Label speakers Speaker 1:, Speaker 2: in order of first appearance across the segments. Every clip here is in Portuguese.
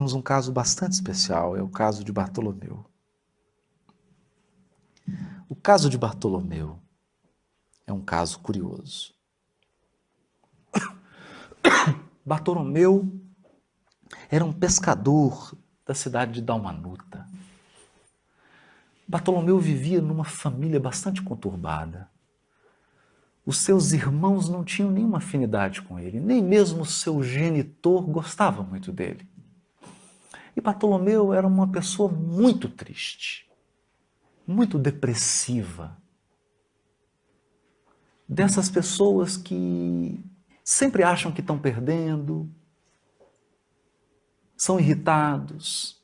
Speaker 1: Temos um caso bastante especial, é o caso de Bartolomeu. O caso de Bartolomeu é um caso curioso. Bartolomeu era um pescador da cidade de Dalmanuta. Bartolomeu vivia numa família bastante conturbada. Os seus irmãos não tinham nenhuma afinidade com ele, nem mesmo o seu genitor gostava muito dele. E Bartolomeu era uma pessoa muito triste, muito depressiva. Dessas pessoas que sempre acham que estão perdendo, são irritados,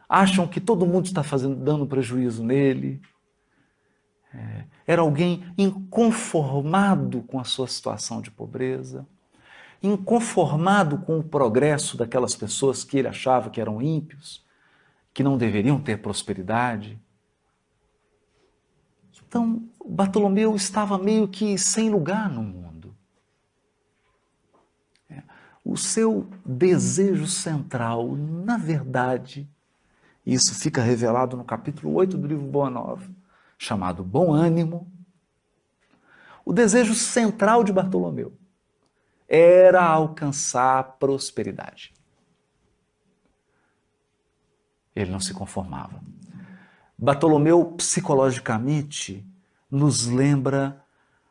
Speaker 1: acham que todo mundo está dando prejuízo nele. Era alguém inconformado com a sua situação de pobreza, inconformado com o progresso daquelas pessoas que ele achava que eram ímpios, que não deveriam ter prosperidade. Então, Bartolomeu estava meio que sem lugar no mundo. O seu desejo central, na verdade, isso fica revelado no capítulo 8 do livro Boa Nova, chamado Bom Ânimo. O desejo central de Bartolomeu era alcançar a prosperidade. Ele não se conformava. Bartolomeu, psicologicamente, nos lembra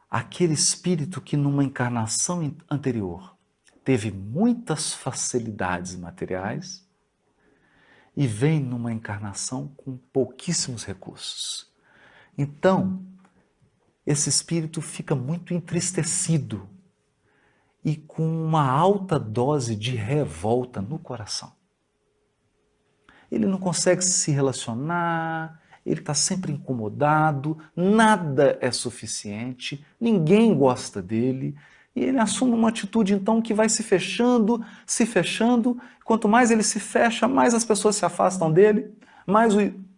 Speaker 1: aquele espírito que, numa encarnação anterior, teve muitas facilidades materiais e vem numa encarnação com pouquíssimos recursos. Então, esse espírito fica muito entristecido e com uma alta dose de revolta no coração. Ele não consegue se relacionar, ele está sempre incomodado, nada é suficiente, ninguém gosta dele, e ele assume uma atitude então que vai se fechando, quanto mais ele se fecha, mais as pessoas se afastam dele, mais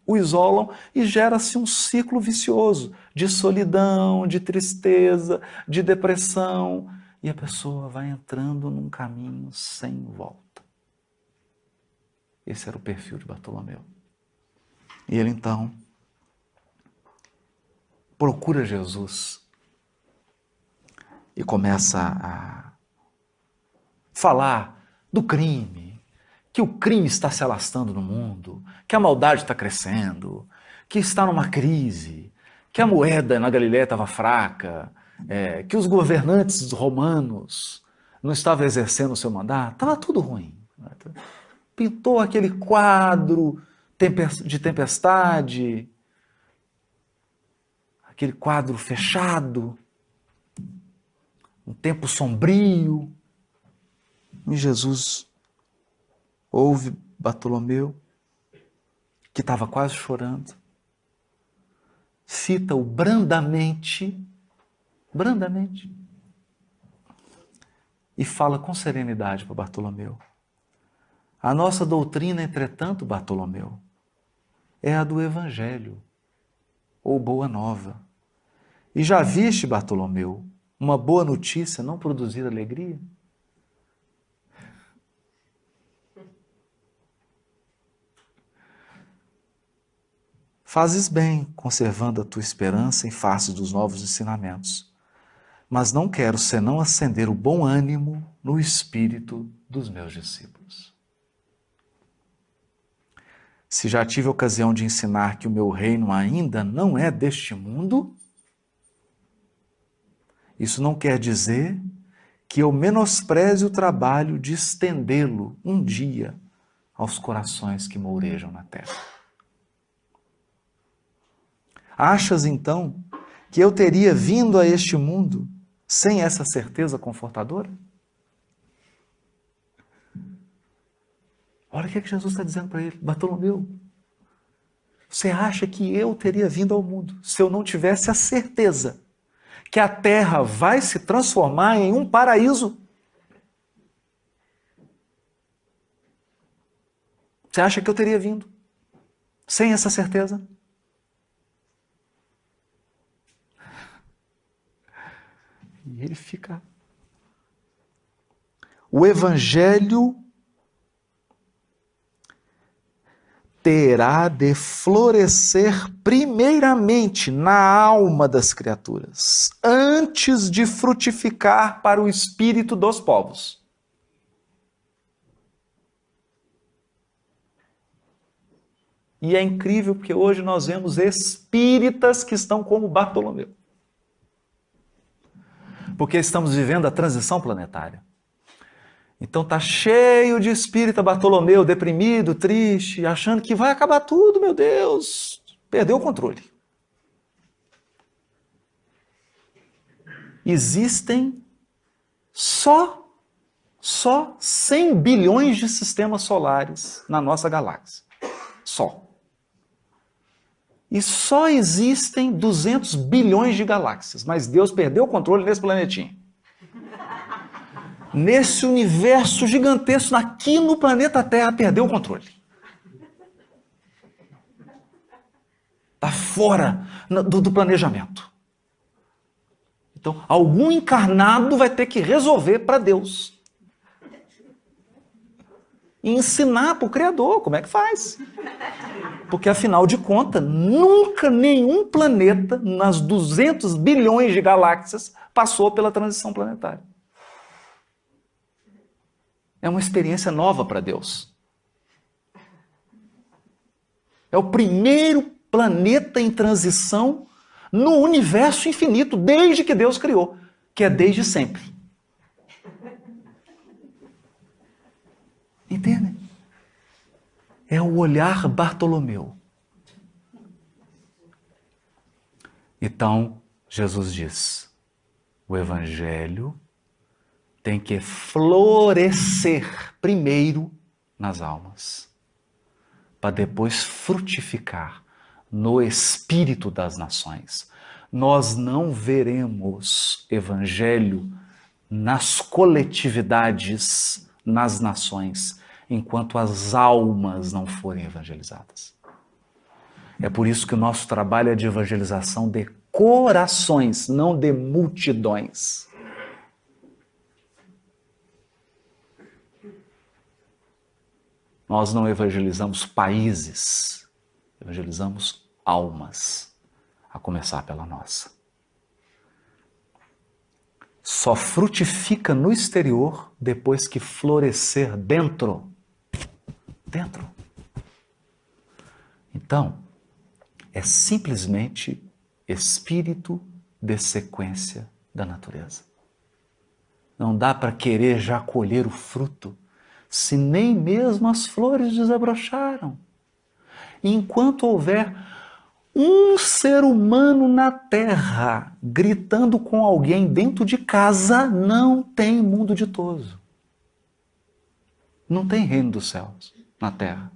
Speaker 1: o isolam e gera-se um ciclo vicioso de solidão, de tristeza, de depressão, e a pessoa vai entrando num caminho sem volta. Esse era o perfil de Bartolomeu. E ele então procura Jesus e começa a falar do crime, que o crime está se alastrando no mundo, que a maldade está crescendo, que está numa crise, que a moeda na Galileia estava fraca, que os governantes romanos não estavam exercendo o seu mandato, estava tudo ruim. Pintou aquele quadro de tempestade, aquele quadro fechado, um tempo sombrio. E Jesus ouve Bartolomeu, que estava quase chorando, cita-o brandamente, e fala com serenidade para Bartolomeu. A nossa doutrina, entretanto, Bartolomeu, é a do Evangelho, ou Boa Nova. E já viste, Bartolomeu, uma boa notícia não produzir alegria? Fazes bem, conservando a tua esperança em face dos novos ensinamentos, mas não quero senão acender o bom ânimo no espírito dos meus discípulos. Se já tive a ocasião de ensinar que o meu reino ainda não é deste mundo, isso não quer dizer que eu menospreze o trabalho de estendê-lo um dia aos corações que mourejam na terra. Achas, então, que eu teria vindo a este mundo sem essa certeza confortadora? Olha o que Jesus está dizendo para ele. Bartolomeu, você acha que eu teria vindo ao mundo se eu não tivesse a certeza que a terra vai se transformar em um paraíso? Você acha que eu teria vindo sem essa certeza? E ele fica. O Evangelho terá de florescer primeiramente na alma das criaturas, antes de frutificar para o espírito dos povos. E é incrível porque hoje nós vemos espíritas que estão como Bartolomeu. Porque estamos vivendo a transição planetária. Então está cheio de espírita Bartolomeu, deprimido, triste, achando que vai acabar tudo, meu Deus. Perdeu o controle. Existem só 100 bilhões de sistemas solares na nossa galáxia. Só. E só existem 200 bilhões de galáxias, mas Deus perdeu o controle nesse planetinha. Nesse universo gigantesco, aqui no planeta Terra, perdeu o controle. Está fora do planejamento. Então, algum encarnado vai ter que resolver para Deus. E ensinar para o Criador como é que faz. Porque, afinal de contas, nunca nenhum planeta, nas 200 bilhões de galáxias, passou pela transição planetária. É uma experiência nova para Deus. É o primeiro planeta em transição no universo infinito, desde que Deus criou, que é desde sempre. Entendem? É o olhar Bartolomeu. Então, Jesus diz, o Evangelho tem que florescer primeiro nas almas, para depois frutificar no espírito das nações. Nós não veremos Evangelho nas coletividades, nas nações, enquanto as almas não forem evangelizadas. É por isso que o nosso trabalho é de evangelização de corações, não de multidões. Nós não evangelizamos países, evangelizamos almas, a começar pela nossa. Só frutifica no exterior depois que florescer dentro. Dentro. Então, é simplesmente espírito de sequência da natureza. Não dá para querer já colher o fruto se nem mesmo as flores desabrocharam. E enquanto houver um ser humano na Terra gritando com alguém dentro de casa, não tem mundo ditoso. Não tem reino dos céus na Terra.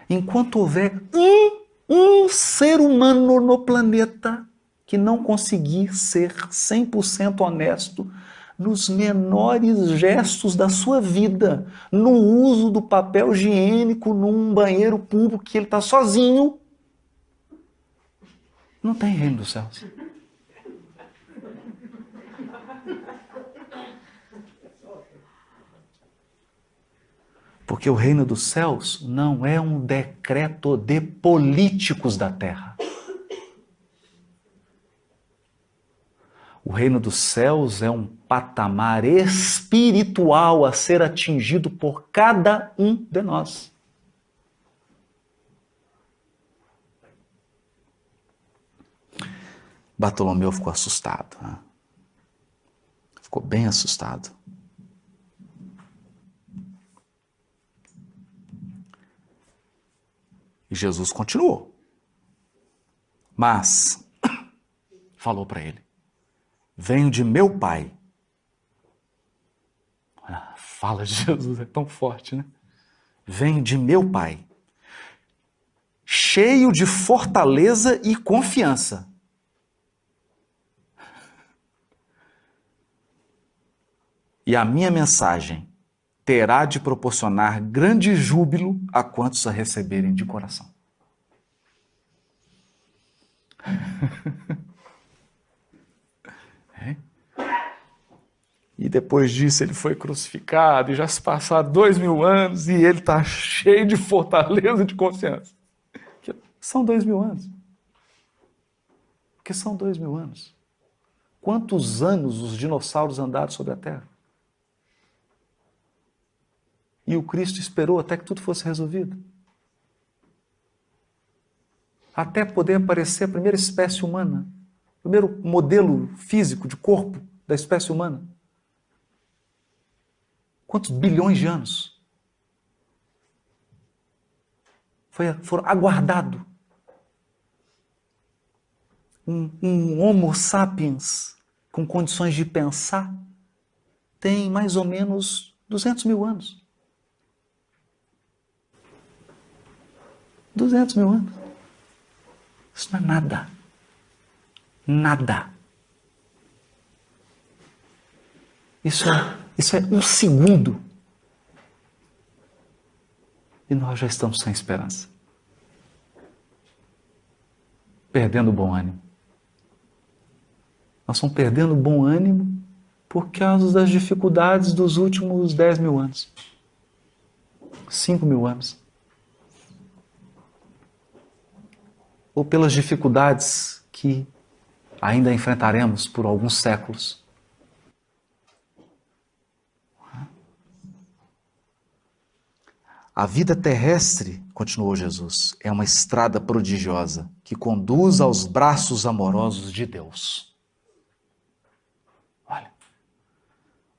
Speaker 1: Enquanto houver um ser humano no planeta que não conseguir ser 100% honesto nos menores gestos da sua vida, no uso do papel higiênico num banheiro público que ele está sozinho, não tem reino dos céus. Porque o reino dos céus não é um decreto de políticos da terra. O reino dos céus é um patamar espiritual a ser atingido por cada um de nós. Bartolomeu ficou assustado, né? Ficou bem assustado. E Jesus continuou. Mas falou para ele: venho de meu Pai. A fala de Jesus é tão forte, né? Venho de meu Pai, cheio de fortaleza e confiança. E a minha mensagem terá de proporcionar grande júbilo a quantos a receberem de coração. É? E depois disso ele foi crucificado, e já se passaram 2000 anos, e ele está cheio de fortaleza de consciência. São 2000 anos. Porque são 2000 anos. Quantos anos os dinossauros andaram sobre a Terra? E o Cristo esperou até que tudo fosse resolvido. Até poder aparecer a primeira espécie humana, o primeiro modelo físico de corpo da espécie humana. Quantos bilhões de anos? Foram aguardado. Um Homo sapiens com condições de pensar tem mais ou menos 200 mil anos. 200 mil anos. Isso não é nada. Nada. Isso é um segundo. E nós já estamos sem esperança. Perdendo o bom ânimo. Nós estamos perdendo o bom ânimo por causa das dificuldades dos últimos 10 mil anos. 5 mil anos. Ou pelas dificuldades que ainda enfrentaremos por alguns séculos. A vida terrestre, continuou Jesus, é uma estrada prodigiosa que conduz aos braços amorosos de Deus. Olha,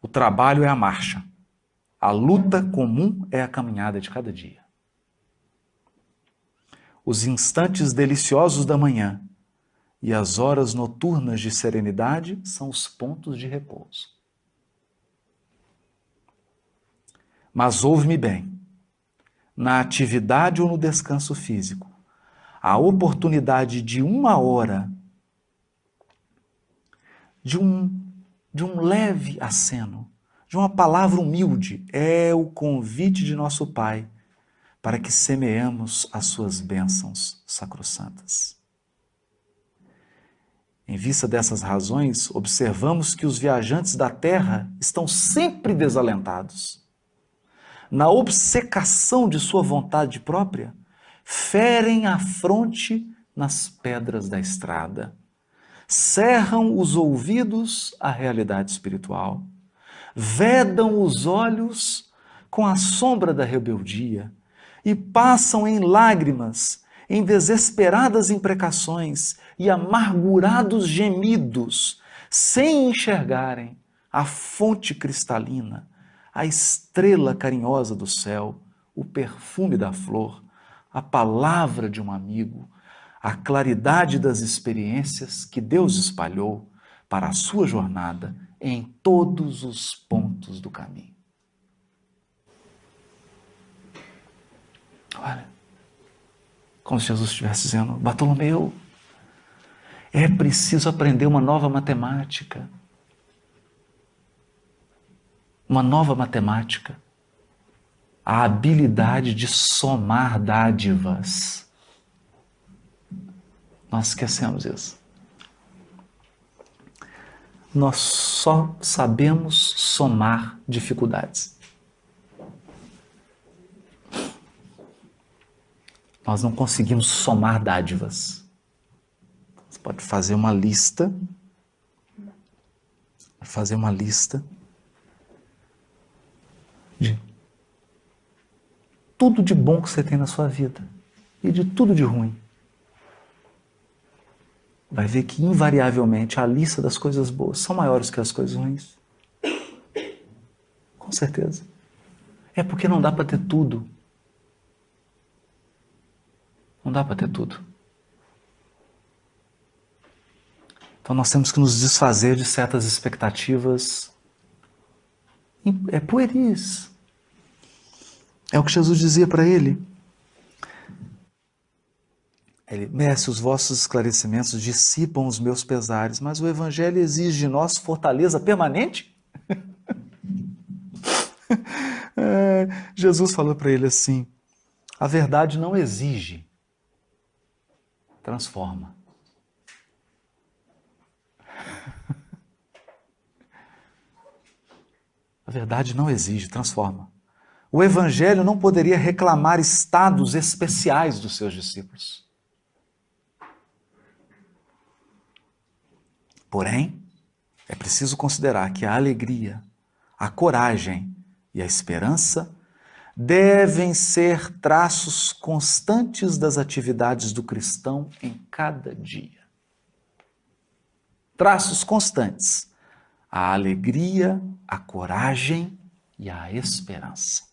Speaker 1: o trabalho é a marcha, a luta comum é a caminhada de cada dia. Os instantes deliciosos da manhã e as horas noturnas de serenidade são os pontos de repouso. Mas ouve-me bem, na atividade ou no descanso físico, a oportunidade de 1 hora, de um leve aceno, de uma palavra humilde, é o convite de nosso Pai para que semeemos as suas bênçãos sacrossantas. Em vista dessas razões, observamos que os viajantes da terra estão sempre desalentados. Na obcecação de sua vontade própria, ferem a fronte nas pedras da estrada, cerram os ouvidos à realidade espiritual, vedam os olhos com a sombra da rebeldia e passam em lágrimas, em desesperadas imprecações e amargurados gemidos, sem enxergarem a fonte cristalina, a estrela carinhosa do céu, o perfume da flor, a palavra de um amigo, a claridade das experiências que Deus espalhou para a sua jornada em todos os pontos do caminho. Olha, como se Jesus estivesse dizendo, Bartolomeu, é preciso aprender uma nova matemática. Uma nova matemática. A habilidade de somar dádivas. Nós esquecemos isso. Nós só sabemos somar dificuldades. Nós não conseguimos somar dádivas. Você pode fazer uma lista. De tudo de bom que você tem na sua vida e de tudo de ruim. Vai ver que, invariavelmente, a lista das coisas boas são maiores que as coisas ruins. Com certeza. É porque não dá para ter tudo. Não dá para ter tudo. Então nós temos que nos desfazer de certas expectativas pueris. É o que Jesus dizia para ele. Mestre, os vossos esclarecimentos dissipam os meus pesares, mas o Evangelho exige de nós fortaleza permanente? Jesus falou para ele assim, a verdade não exige, transforma. A verdade não exige, transforma. O Evangelho não poderia reclamar estados especiais dos seus discípulos. Porém, é preciso considerar que a alegria, a coragem e a esperança devem ser traços constantes das atividades do cristão em cada dia. Traços constantes. A alegria, a coragem e a esperança.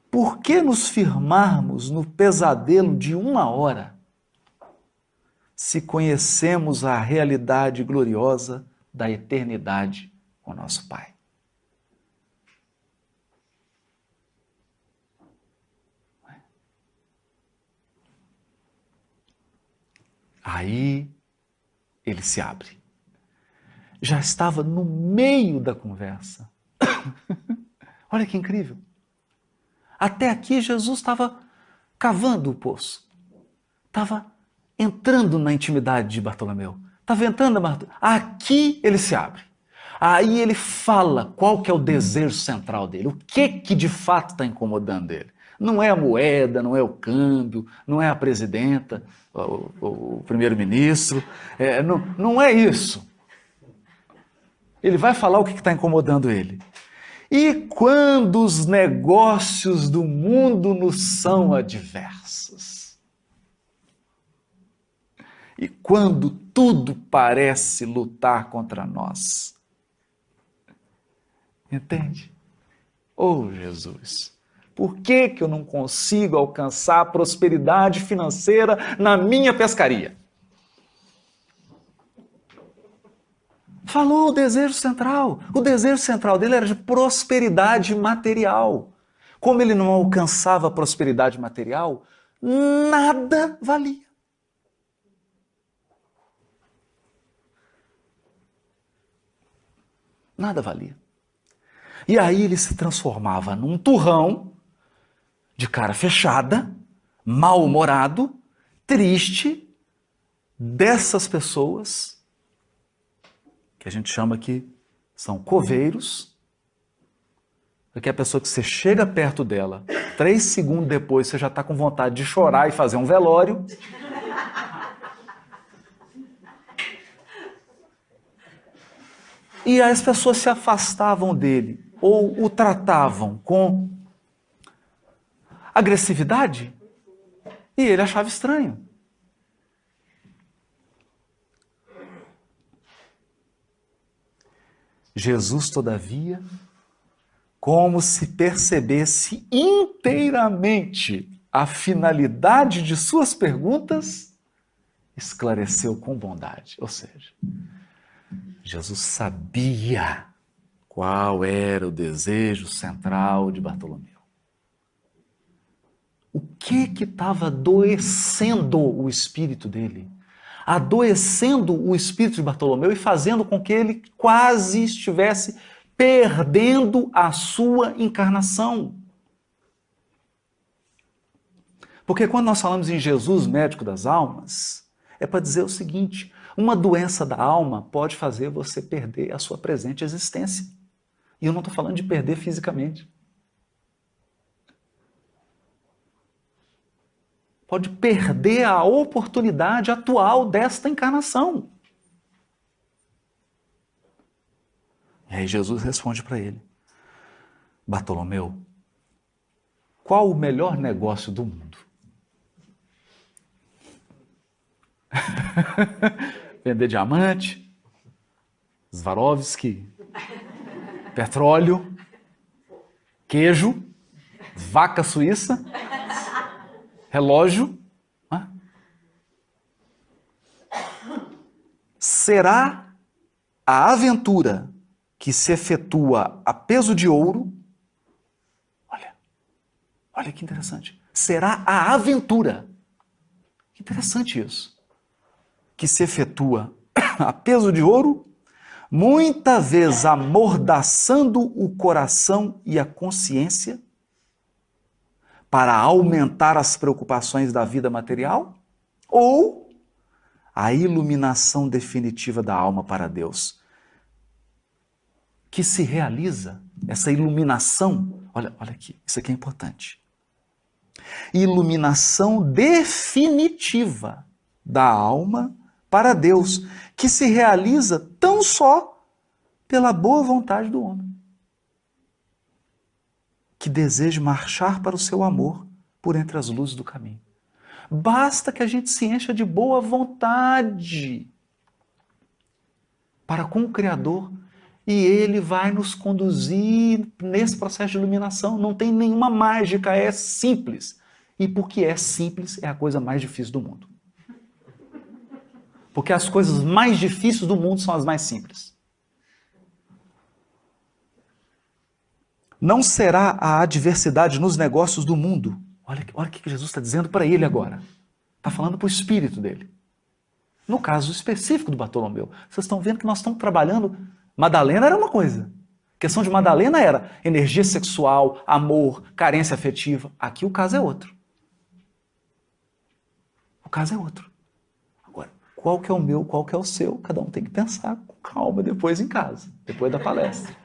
Speaker 1: Por que nos firmarmos no pesadelo de uma hora, se conhecemos a realidade gloriosa da eternidade com nosso Pai? Aí ele se abre. Já estava no meio da conversa. Olha que incrível. Até aqui Jesus estava cavando o poço. Estava entrando na intimidade de Bartolomeu. Estava entrando na... Aqui ele se abre. Aí ele fala qual que é o desejo central dele. O que de fato está incomodando ele. Não é a moeda, não é o câmbio, não é a presidenta, o primeiro-ministro. Não é isso. Ele vai falar o que está incomodando ele. E quando os negócios do mundo nos são adversos? E quando tudo parece lutar contra nós? Entende? Oh, Jesus, por que eu não consigo alcançar a prosperidade financeira na minha pescaria? Falou o desejo central. O desejo central dele era de prosperidade material. Como ele não alcançava a prosperidade material, nada valia. Nada valia. E aí ele se transformava num turrão, de cara fechada, mal-humorado, triste, dessas pessoas que a gente chama que são coveiros, porque é a pessoa que você chega perto dela, 3 segundos depois você já está com vontade de chorar e fazer um velório. E as pessoas se afastavam dele, ou o tratavam com agressividade, e ele achava estranho. Jesus, todavia, como se percebesse inteiramente a finalidade de suas perguntas, esclareceu com bondade. Ou seja, Jesus sabia qual era o desejo central de Bartolomeu. O que estava adoecendo o espírito dele? Adoecendo o espírito de Bartolomeu e fazendo com que ele quase estivesse perdendo a sua encarnação. Porque quando nós falamos em Jesus, médico das almas, é para dizer o seguinte: uma doença da alma pode fazer você perder a sua presente existência. E eu não estou falando de perder fisicamente. Pode perder a oportunidade atual desta encarnação. E aí Jesus responde para ele: Bartolomeu, qual o melhor negócio do mundo? Vender diamante, Swarovski, petróleo, queijo, vaca suíça, relógio. Será a aventura que se efetua a peso de ouro? Olha que interessante. Será a aventura. Que interessante isso. Que se efetua a peso de ouro, muita vez amordaçando o coração e a consciência, para aumentar as preocupações da vida material, ou a iluminação definitiva da alma para Deus, que se realiza, essa iluminação, olha aqui, isso aqui é importante. Iluminação definitiva da alma para Deus, que se realiza tão só pela boa vontade do homem, que deseja marchar para o seu amor por entre as luzes do caminho. Basta que a gente se encha de boa vontade para com o Criador e Ele vai nos conduzir nesse processo de iluminação. Não tem nenhuma mágica, é simples. E porque é simples, é a coisa mais difícil do mundo. Porque as coisas mais difíceis do mundo são as mais simples. Não será a adversidade nos negócios do mundo. Olha o que Jesus está dizendo para ele agora. Está falando para o espírito dele. No caso específico do Bartolomeu. Vocês estão vendo que nós estamos trabalhando... Madalena era uma coisa. A questão de Madalena era energia sexual, amor, carência afetiva. Aqui o caso é outro. O caso é outro. Agora, qual que é o meu, qual que é o seu? Cada um tem que pensar com calma depois em casa, depois da palestra.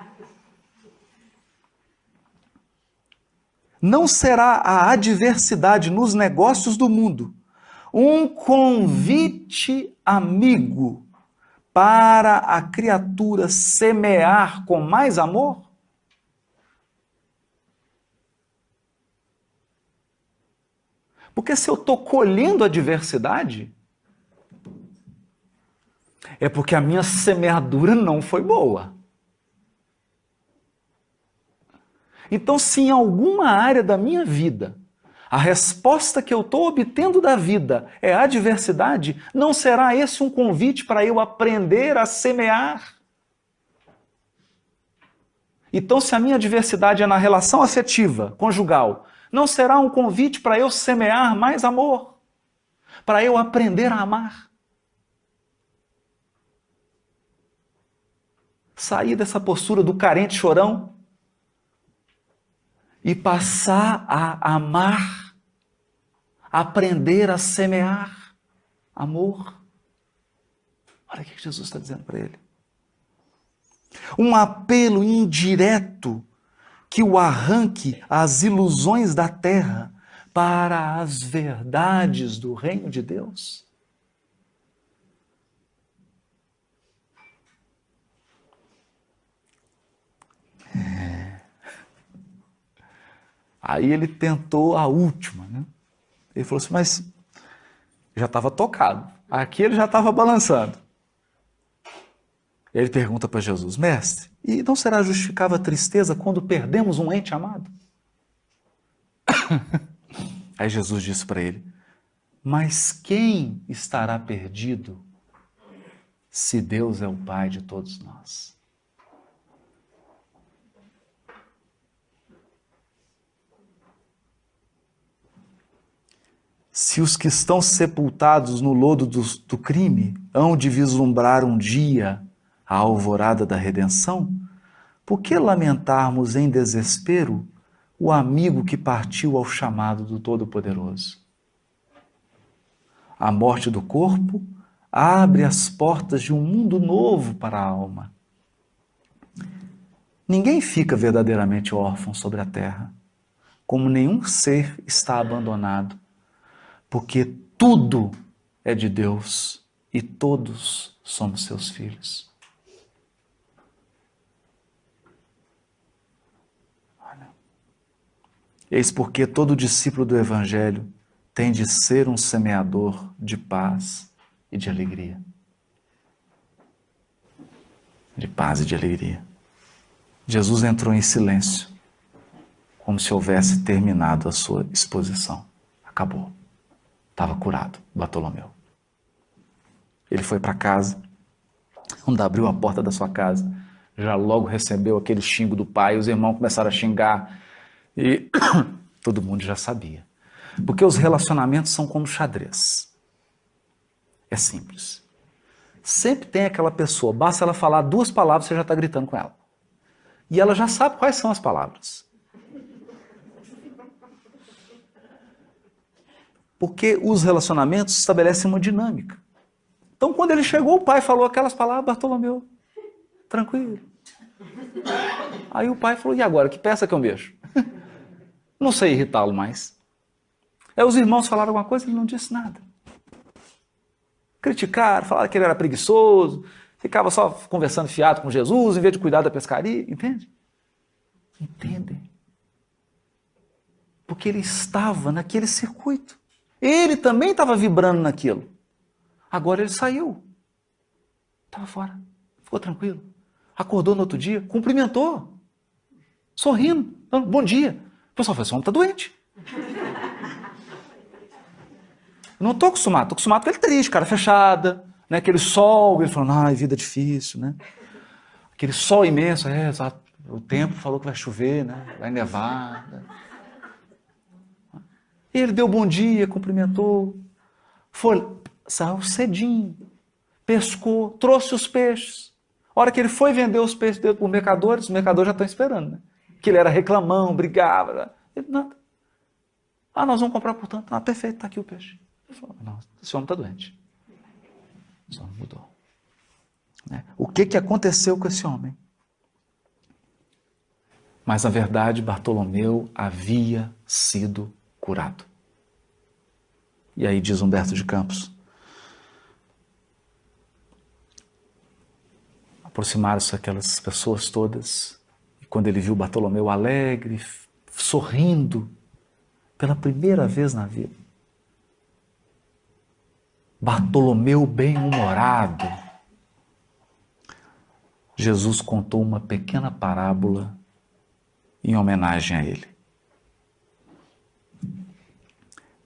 Speaker 1: Não será a adversidade nos negócios do mundo um convite amigo para a criatura semear com mais amor? Porque se eu estou colhendo a adversidade, é porque a minha semeadura não foi boa. Então, se em alguma área da minha vida a resposta que eu estou obtendo da vida é a adversidade, não será esse um convite para eu aprender a semear? Então, se a minha adversidade é na relação afetiva, conjugal, não será um convite para eu semear mais amor? Para eu aprender a amar? Sair dessa postura do carente chorão e passar a amar, aprender a semear amor. Olha o que Jesus está dizendo para ele. Um apelo indireto que o arranque às ilusões da terra para as verdades do reino de Deus. Aí ele tentou a última, né? Ele falou assim, mas já estava tocado. Aqui ele já estava balançando. Ele pergunta para Jesus, mestre, e não será justificável a tristeza quando perdemos um ente amado? Aí Jesus disse para ele, mas quem estará perdido se Deus é o Pai de todos nós? Se os que estão sepultados no lodo do crime hão de vislumbrar um dia a alvorada da redenção, por que lamentarmos em desespero o amigo que partiu ao chamado do Todo-Poderoso? A morte do corpo abre as portas de um mundo novo para a alma. Ninguém fica verdadeiramente órfão sobre a terra, como nenhum ser está abandonado, porque tudo é de Deus e todos somos seus filhos. Olha. Eis porque todo discípulo do Evangelho tem de ser um semeador de paz e de alegria. De paz e de alegria. Jesus entrou em silêncio, como se houvesse terminado a sua exposição. Acabou. Estava curado, Bartolomeu. Ele foi para casa, quando abriu a porta da sua casa, já logo recebeu aquele xingo do pai, os irmãos começaram a xingar e todo mundo já sabia. Porque os relacionamentos são como xadrez. É simples. Sempre tem aquela pessoa, basta ela falar 2 palavras, você já está gritando com ela. E ela já sabe quais são as palavras. Porque os relacionamentos estabelecem uma dinâmica. Então, quando ele chegou, o pai falou aquelas palavras, Bartolomeu, tranquilo. Aí o pai falou, e agora, que peça que eu mexo? Não sei irritá-lo mais. Aí os irmãos falaram alguma coisa, ele não disse nada. Criticaram, falaram que ele era preguiçoso, ficava só conversando fiado com Jesus, em vez de cuidar da pescaria, entende? Entendem? Porque ele estava naquele circuito. Ele também estava vibrando naquilo. Agora ele saiu. Estava fora. Ficou tranquilo. Acordou no outro dia, cumprimentou. Sorrindo. Bom dia. O pessoal falou, esse homem está doente. Eu não estou acostumado. Estou acostumado com ele triste, cara fechada. Né? Aquele sol. Ele falando, ai, vida difícil. Né? Aquele sol imenso. O tempo falou que vai chover, né? Vai nevar. Né? Ele deu bom dia, cumprimentou. Saiu cedinho. Pescou, trouxe os peixes. A hora que ele foi vender os peixes dele para os mercadores já estão esperando, né? Que ele era reclamão, brigava. Ele, nada. Nós vamos comprar por tanto. Perfeito, está aqui o peixe. Ele falou, não, esse homem está doente. Esse homem mudou. Né? O que aconteceu com esse homem? Mas, na verdade, Bartolomeu havia sido curado. E aí diz Humberto de Campos, aproximaram-se aquelas pessoas todas, e quando ele viu Bartolomeu alegre, sorrindo, pela primeira vez na vida, Bartolomeu bem-humorado, Jesus contou uma pequena parábola em homenagem a ele.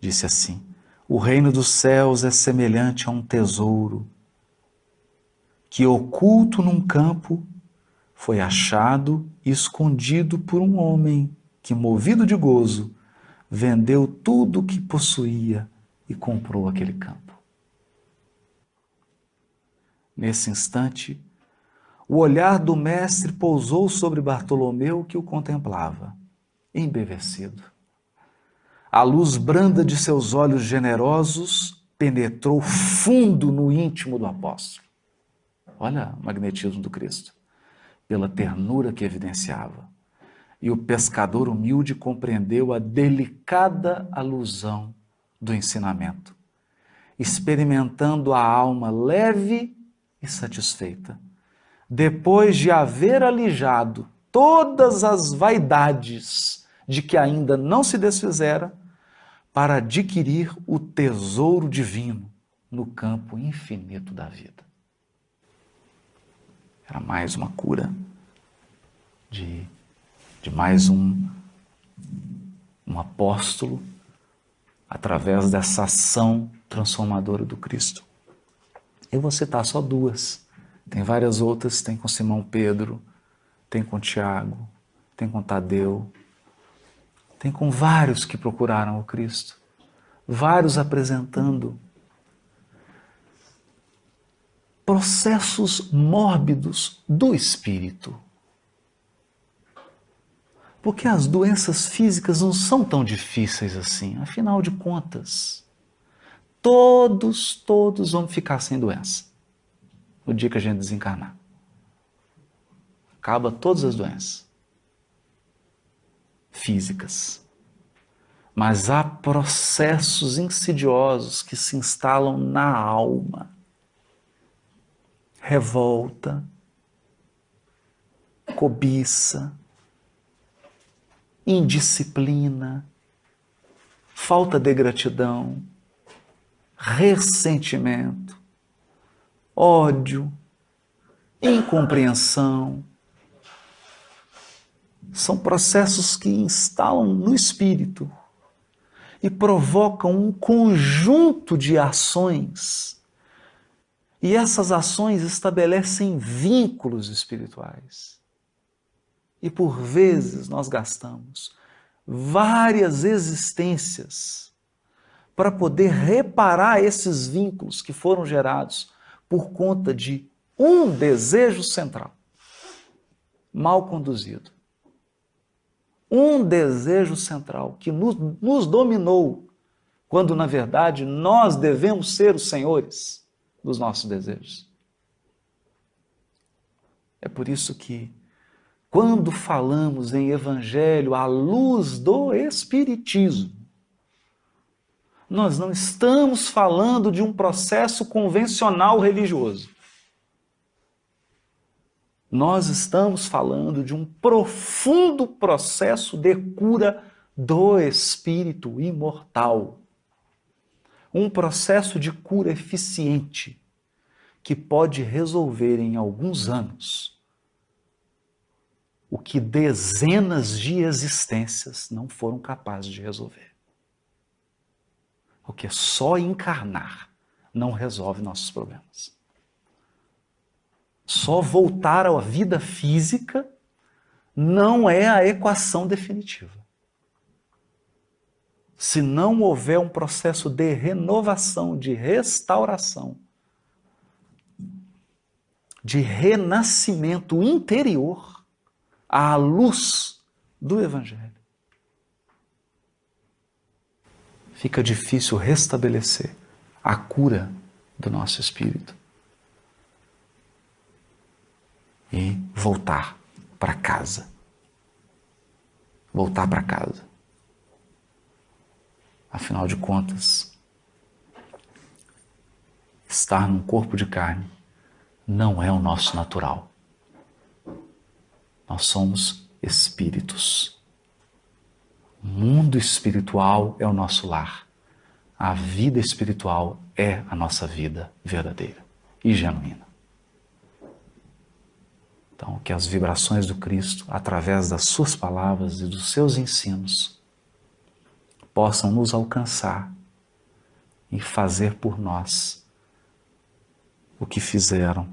Speaker 1: Disse assim, o reino dos céus é semelhante a um tesouro que, oculto num campo, foi achado e escondido por um homem que, movido de gozo, vendeu tudo o que possuía e comprou aquele campo. Nesse instante, o olhar do mestre pousou sobre Bartolomeu, que o contemplava, embevecido. A luz branda de seus olhos generosos penetrou fundo no íntimo do apóstolo. Olha o magnetismo do Cristo, pela ternura que evidenciava. E o pescador humilde compreendeu a delicada alusão do ensinamento, experimentando a alma leve e satisfeita, depois de haver alijado todas as vaidades de que ainda não se desfizera, para adquirir o tesouro divino no campo infinito da vida. Era mais uma cura de mais um apóstolo através dessa ação transformadora do Cristo. Eu vou citar só duas. Tem várias outras, tem com Simão Pedro, tem com Tiago, tem com Tadeu, tem com vários que procuraram o Cristo, vários apresentando processos mórbidos do espírito. Porque as doenças físicas não são tão difíceis assim, afinal de contas, todos vão ficar sem doença no dia que a gente desencarnar. Acaba todas as doenças físicas. Mas há processos insidiosos que se instalam na alma. Revolta, cobiça, indisciplina, falta de gratidão, ressentimento, ódio, incompreensão. São processos que instalam no espírito e provocam um conjunto de ações. E essas ações estabelecem vínculos espirituais. E por vezes nós gastamos várias existências para poder reparar esses vínculos que foram gerados por conta de um desejo central, mal conduzido. Um desejo central que nos dominou, quando na verdade nós devemos ser os senhores dos nossos desejos. É por isso que Quando falamos em Evangelho à luz do Espiritismo, nós não estamos falando de um processo convencional religioso. Nós estamos falando de um profundo processo de cura do espírito imortal. Um processo de cura eficiente que pode resolver em alguns anos o que dezenas de existências não foram capazes de resolver. Porque só encarnar não resolve nossos problemas. Só voltar à vida física não é a equação definitiva. Se não houver um processo de renovação, de restauração, de renascimento interior à luz do Evangelho, fica difícil restabelecer a cura do nosso espírito e voltar para casa. Voltar para casa. Afinal de contas, estar num corpo de carne não é o nosso natural. Nós somos espíritos. O mundo espiritual é o nosso lar. A vida espiritual é a nossa vida verdadeira e genuína. Então, que as vibrações do Cristo, através das suas palavras e dos seus ensinos, possam nos alcançar e fazer por nós o que fizeram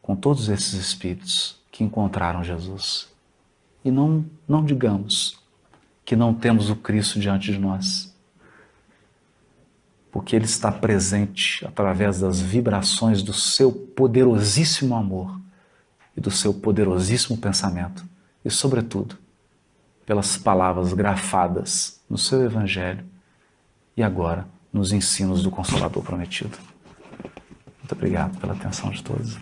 Speaker 1: com todos esses espíritos que encontraram Jesus. E não digamos que não temos o Cristo diante de nós, porque Ele está presente através das vibrações do seu poderosíssimo amor e do seu poderosíssimo pensamento e, sobretudo, pelas palavras grafadas no seu Evangelho e agora nos ensinos do Consolador prometido. Muito obrigado pela atenção de todos.